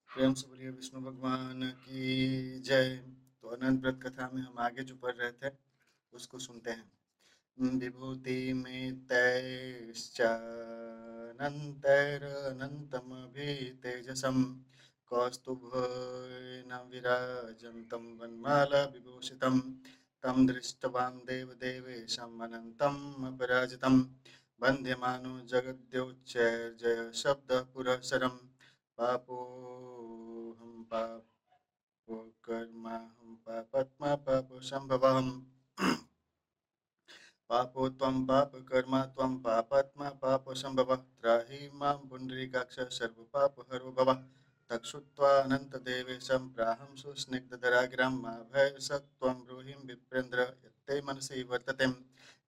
प्रेम से बोलिए विष्णु भगवान की जय। तो अनंत व्रत कथा में हम आगे जो पढ़ रहे थे उसको सुनते हैं। विभूति में तैश्चानन्तैरनन्तमभितेजसं कौस्तुभेन विराजन्तं वनमाला विभूषितं तं दृष्ट्वा देवदेवेशम् अनन्तम् अपराजितं वन्द्यमानो जगद्योच्चैर्जयशब्दः पुरःसरं पापोऽहं पापोकर्माहं पापात्मा पापसम्भवम् पापो त्वं पापकर्मा त्वं पापात्मा पापसम्भवः त्राहि मां पुण्डरीकाक्ष सर्वपापहरो भव। तक्षुत्वानन्तदेवेशं प्राहं सुस्निग्धदरागिरां मा भयसत्त्वं ब्रूहि विप्रेन्द्र यत्ते मनसि वर्तते।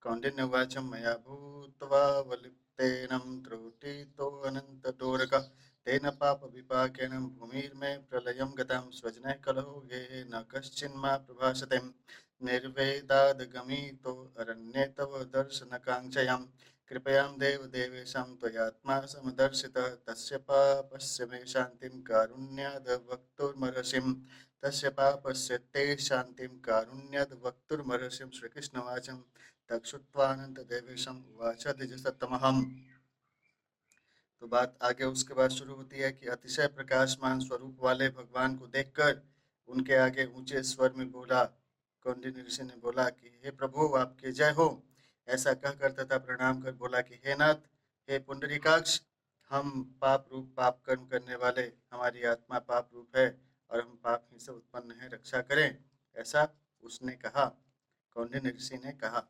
कौण्डिन्यवाचं मया भूत्वा वलिप्तेन त्रुटितोऽनन्तदोरकः तेन पापविपाकेन भूमिर्मे प्रलयं गतां स्वजनैः कलहो गेहे न कश्चिन्मा प्रभाषते। निर्वेदादगमितो अरण्ये तव दर्शनकाङ्क्षयां कृपयां देवदेवेशं त्वयात्मा समदर्शितः तस्य पापस्य मे शान्तिं कारुण्याद् वक्तुर्मर्हसिं तस्य पापस्य ते शान्तिं कारुण्याद् वक्तुर्मर्हसिं। श्रीकृष्णवाचं तक्षुत्वानन्तदेवेशम् उवाच द्विजसत्तमहम्। तो बात आगे उसके बाद शुरू होती है कि अतिशय प्रकाशमान स्वरूप वाले भगवान को देखकर उनके आगे ऊंचे स्वर में बोला। कौंडिन्य ऋषि ने बोला कि हे प्रभु आपकी जय हो। ऐसा कहकर तथा प्रणाम कर बोला कि हे नाथ, हे पुंडरीकाक्ष, हम पाप रूप पाप कर्म करने वाले, हमारी आत्मा पाप रूप है और हम पाप ही से उत्पन्न है, रक्षा करें। ऐसा उसने कहा, कौंडिन्य ऋषि ने कहा।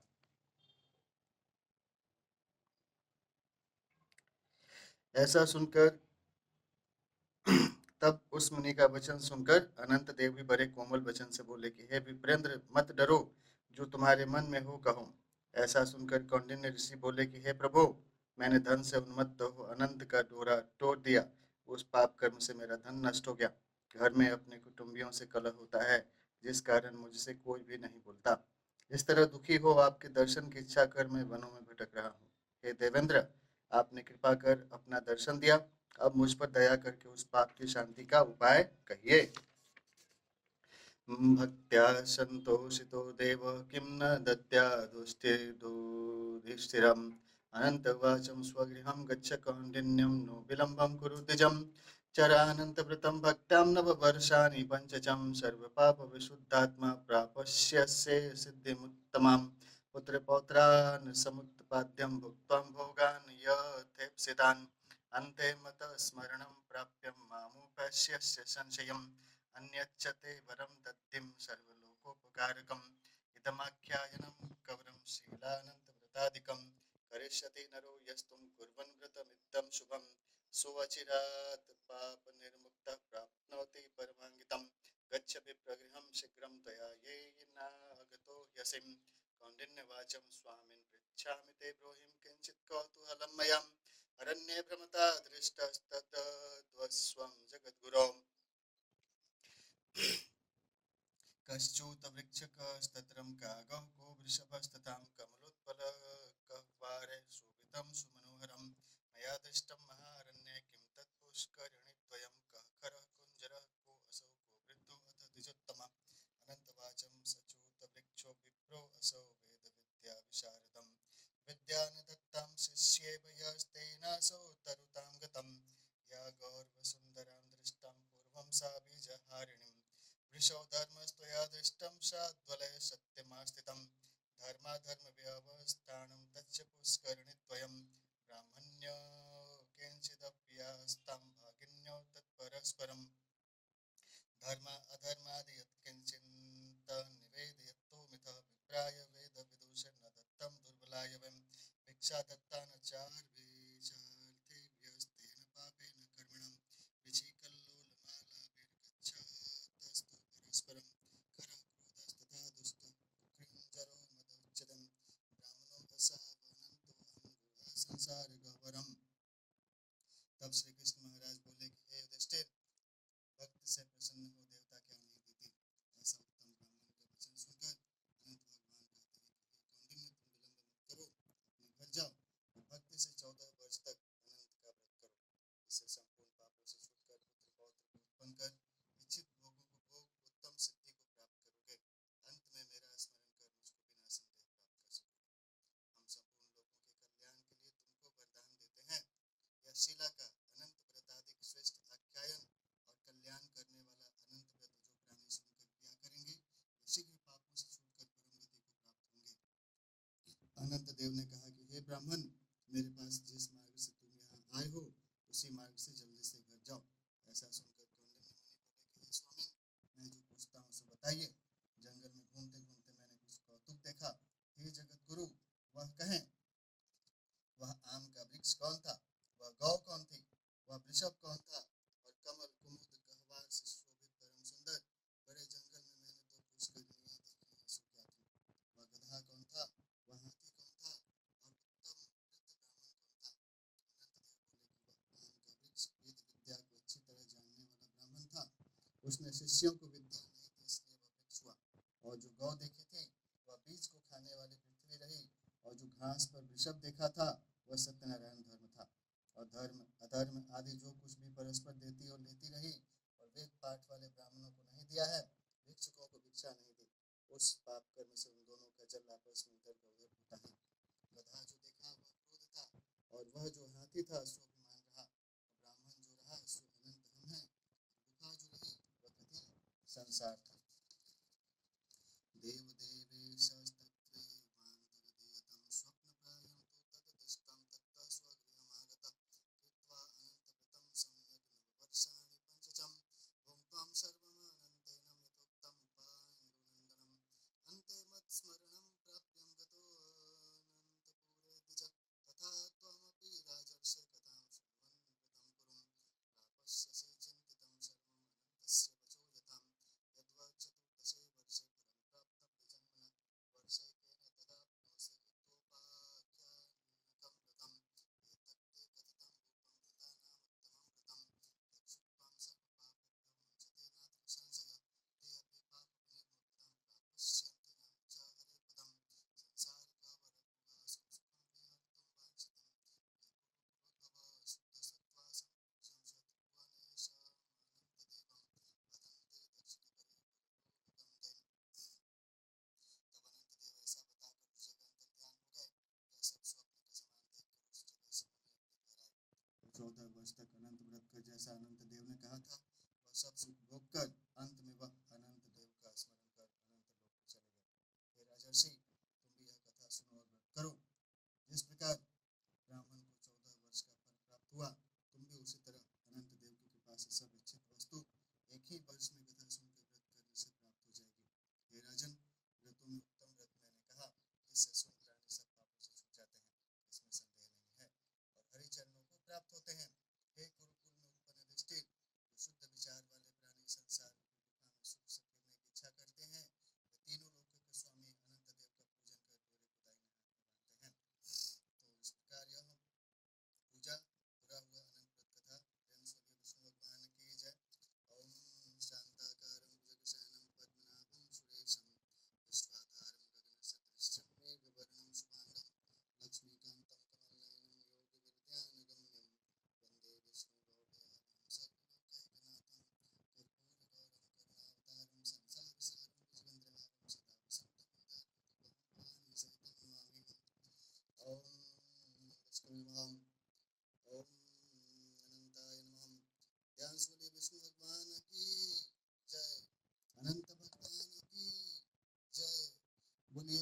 ऐसा सुनकर तब उस मुनि का वचन सुनकर अनंत देव भी बड़े कोमल वचन से बोले कि हे विप्रेंद्र, मत डरो, जो तुम्हारे मन में हो कहो। ऐसा सुनकर कौंडिन्य ऋषि बोले कि हे प्रभु, मैंने धन से उन्मत्त हो अनंत का डोरा तोड़ दिया। उस पाप कर्म से मेरा धन नष्ट हो गया। घर में अपने कुटुंबियों से कलह होता है, जिस कारण मुझसे कोई भी नहीं बोलता। इस तरह दुखी हो आपके दर्शन की इच्छा कर मैं वनों में भटक रहा हूँ। हे देवेंद्र, आपने कृपा कर अपना दर्शन दिया, अब मुझ पर दया करके उस पाप की शांति का उपाय कहिए। भक्त्या संतोषितो देव किं न दद्यादुस्थिरम् अनन्तवाचं स्वगृहं गच्छ कौण्डिन्यं नो विलम्बं कुरु द्विजम् चरानन्तव्रतं भक्त्यां नववर्षाणि पञ्चचं सर्वपापविशुद्धात्मा प्रापस्यसे सिद्धिमुत्तमाम् पुत्रपौत्रान् समुत्पाद्यं भुक्त्वा भोगान् यथेप्सितान् अन्ते मतः स्मरणं प्राप्य मामुपश्यस्य संशयम् अन्यच्चते वरं दद्धिं सर्वलोकोपकारकम् इदमाख्यायनं कवरं शीलानन्तव्रतादिकं करिष्यति नरो यस्तुं कुर्वन् व्रतमिदं शुभं सुवचिरात् पापनिर्मुक्तः प्राप्नोति परमाङ्गितं गच्छ विप्रगृहं शीघ्रं त्वया येनागतो ह्यसिं। कौण्डिन्यवाचं स्वामिन् पृच्छामि ते ब्रूहिं किञ्चित् कौतूहलं मया अरण्ये भ्रमता दृष्टस्तद्वस्वं जगद्गुरो कश्चूतवृक्षकस्तत्रं कागः को वृषभस्ततां कमलोत्पलकवारे शोभितं सुमनोहरं मया दृष्टं महारण्ये किं तत् पुष्करिणीद्वयं कः खरः कुञ्जरः को असौ को वृद्धो अथ द्विजोत्तम अनन्तवाचं सचूतवृक्षो विप्रो असौ वेदविद्याविशारदं विद्यां दत्तां शिष्येव यस्तेनासौ तरुतां गतं या गौरवसुन्दरां दृष्टां पूर्वं सा बीजहारिणीं वृषौ धर्मस्त्वया दृष्टं शाद्वलय सत्यमास्थितं धर्माधर्मव्यवस्थानं तच्च पुष्करिणीद्वयं ब्राह्मण्यो किञ्चिदप्यास्तां भागिन्यो तत्परस्परं धर्म अधर्मादि यत्किञ्चिन्तनिवेदयत्तो मिथः विप्राय वेदविदुषे न दत्तं दुर्बलाय वयं भिक्षा दत्ता न चार्वेचार्थेभ्यस्तेन पापेन कर्मणां विचिकल्लोलमालाभिर्गच्छतस्तु परस्परं करः क्रोधस्तथा दुष्टः कृञ्जरो मदोच्यतं ब्राह्मणो असावनन्तो अहं गुहा संसारगह्वरम्। तब श्री कृष्ण महाराज बोले कि हे युधिष्ठिर, भक्त से प्रसन्न हो देवता क्या नहीं देते। ऐसा उत्तम ब्राह्मण का वचन सुनकर अनंत भगवान कहते हैं कि हे कौंडिन्य, तुम विलंब मत करो, अपने घर जाओ और भक्ति से ऋषभ कौन था और कमल कुमुद गहवार से शोभित परम सुंदर, बड़े जंगल में मैंने दो पुष्करिणियां देखी हैं, सो क्या थी? वह गधा कौन था, वह हाथी कौन था और उत्तम वृद्ध ब्राह्मण कौन था? अनंतदेव बोले कि वह आम का वृक्ष वेद विद्या को अच्छी तरह जानने वाला ब्राह्मण था। उसने शिष्यों को विद्या नहीं दी, इसलिए वह वृक्ष हुआ। और जो गौ देखी थी वह बीज को खाने वाली पृथ्वी रही, और जो घास पर वृषभ देखा था वह सत्यनारायण धर्म था। और धर्म अधर्म आदि जो कुछ भी परस्पर देती और लेती रही, और वेद पाठ वाले ब्राह्मणों को नहीं दिया है, भिक्षुकों को भिक्षा नहीं दी, उस पाप कर्म से उन दोनों का जल आपस में इधर उधर होता है। गधा जो देखा वह क्रोध था, और वह जो हाथी था सो अभिमान रहा, और ब्राह्मण जो रहा सो अनंत हम है, गुफा जो रही वह कथि संसार था। देव देवेशस्तत्त्वे मान्तर्दीयतं स्वप्नप्रायं तु तद्दृष्टं तत्तः स्वगृहमागतः कृत्वा अनन्तव्रतं सम्यक् नववर्षाणि पञ्चचं भुङ्क्त्वा सर्वमनन्तेन यथोक्तं पाण्डुनन्दनम् अन्ते मत्स्मरणं प्राप्य गतोऽनन्तपुरे द्विज तथा त्वमपि राजर्षे कथां शृण्वन् व्रतं कुरु प्रापस्यसि चिन्तितं सर्वम् अनन्तस्य वचो यथां यद्वा चतुर्दशे वर्षे फलं प्राप्तं विजन्मनः वर्षैकेन तदाप्नोषि यथोपाख्यानकं व्रतम् एतत्ते कथितं रूपं व्रतानामुत्तमं व्रतं यच्छ्रुत्वां सर्वपापेभ्यो मुञ्चते नात्र संशयः ते अपि पापविनिर्मुक्तं प्राप्स्यन्ति न च हरेपदं संसारिकवरगुहासु सुखं विहर्तुं वाञ्छितं ये कुरुभव शुद्धसत्त्वा संशय त्रिभुवनेशमनन्तदेवं वदन्ते दक्षिणकरे परलोकगं दैव। तब अनंतदेव ऐसा बताकर उस जगह अंतर्ध्यान हो गए। यह सब स्वप्न के समान देखकर उस जगह से मुनि अपने घर आए। 14 वर्ष तक अनंत व्रत कर जैसा अनंत देव ने कहा था वह सब सुख भोग कर अंत में वह अनंत देव का स्मरण कर अनंत लोक को चले गए। हे राजर्षि, तुम भी यह कथा सुनो और व्रत करो। जिस प्रकार ब्राह्मण को 14 वर्ष का फल प्राप्त हुआ, तुम भी उसी तरह अनंत देव की कृपा से सब इच्छित वस्तु एक ही वर्ष में कथा सुनकर व्रत करने से प्राप्त हो जाएगी। हे राजन, व्रतों में उत्तम व्रत मैंने कहा, जिससे सुन प्राणी सब पापों से छूट जाते हैं, इसमें संदेह नहीं है, और हरि चरणों को प्राप्त होते हैं। हे कुरुकुल में उत्पन्न दृष्टि, जो शुद्ध विचार वाले प्राणी संसार रूपी गुफा में सुख से फिरने की इच्छा करते हैं, वे तीनों लोकों के स्वामी अनंत देव का पूजन कर डोरे को दाहिने हाथ में बांधते हैं। तो इस प्रकार यह पूजा पूरा हुआ अनंत व्रत कथा। जन सूर्य विष्णु भगवान की जय। ओम शांताकारं भुजगशयनं पद्मनाभं सुरेशं विश्वाधारं गगनसदृशं मेघवर्णं शुभांगं लक्ष्मीकान्तं कमलनयनं योगिविद्यानगम्यं वन्दे विष्णुभवभयहरं सर्वलोकैकनाथं कर्पूरगौरं करुणावतारं संसारसारं भुजगेन्द्रहारं सदा वसन्तं हृदयं भवानीसहितं नमामि। ओम नमः। ओम अनंताय नमः। ध्यान सूर्य विष्णु भगवान की जय। अनंत भगवान की जय। बोलिए